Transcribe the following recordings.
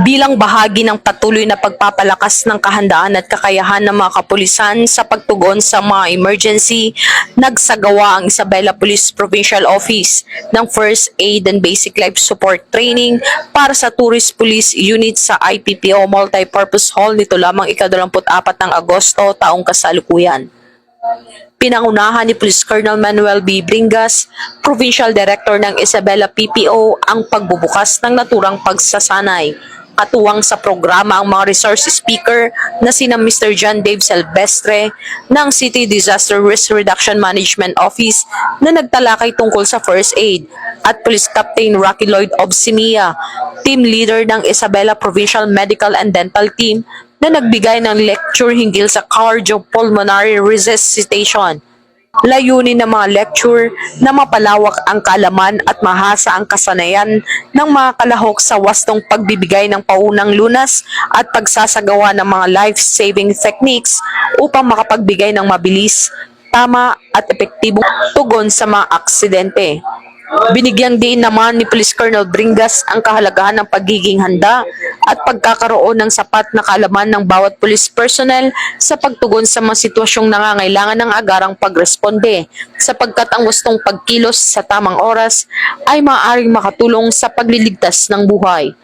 bilang bahagi ng patuloy na pagpapalakas ng kahandaan at kakayahan ng mga kapulisan sa pagtugon sa mga emergency, nagsagawa ang Isabela Police Provincial Office ng First Aid and Basic Life Support Training para sa Tourist Police Unit sa IPPO Multipurpose Hall nito lamang ika-24 ng Agosto taong kasalukuyan. Pinangunahan ni Police Colonel Manuel B. Bringas, Provincial Director ng Isabela PPO, ang pagbubukas ng naturang pagsasanay. Katuwang sa programa ang mga resource speaker na sina Mr. John Dave Silvestre ng City Disaster Risk Reduction Management Office na nagtalakay tungkol sa first aid at Police Captain Rocky Lloyd Obsimia, team leader ng Isabela Provincial Medical and Dental Team na nagbigay ng lecture hinggil sa cardiopulmonary resuscitation. Layunin ng mga lecture na mapalawak ang kaalaman at mahasa ang kasanayan ng mga kalahok sa wastong pagbibigay ng paunang lunas at pagsasagawa ng mga life-saving techniques upang makapagbigay ng mabilis, tama at epektibong tugon sa mga aksidente. Binigyang diin naman ni Police Colonel Bringas ang kahalagahan ng pagiging handa at pagkakaroon ng sapat na kaalaman ng bawat police personnel sa pagtugon sa mga sitwasyong nangangailangan ng agarang pagresponde, sapagkat ang wastong pagkilos sa tamang oras ay maaaring makatulong sa pagliligtas ng buhay.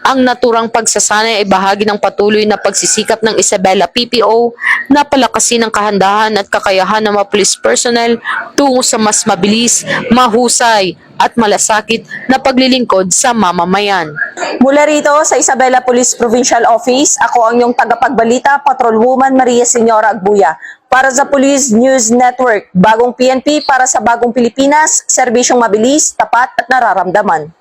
Ang naturang pagsasanay ay bahagi ng patuloy na pagsisikap ng Isabela PPO na palakasin ang kahandahan at kakayahan ng mga police personnel tungo sa mas mabilis, mahusay at malasakit na paglilingkod sa mamamayan. Mula rito sa Isabela Police Provincial Office, ako ang iyong tagapagbalita, Patrolwoman Maria Señora Agbuya. Para sa Police News Network, bagong PNP para sa bagong Pilipinas, serbisyong mabilis, tapat at nararamdaman.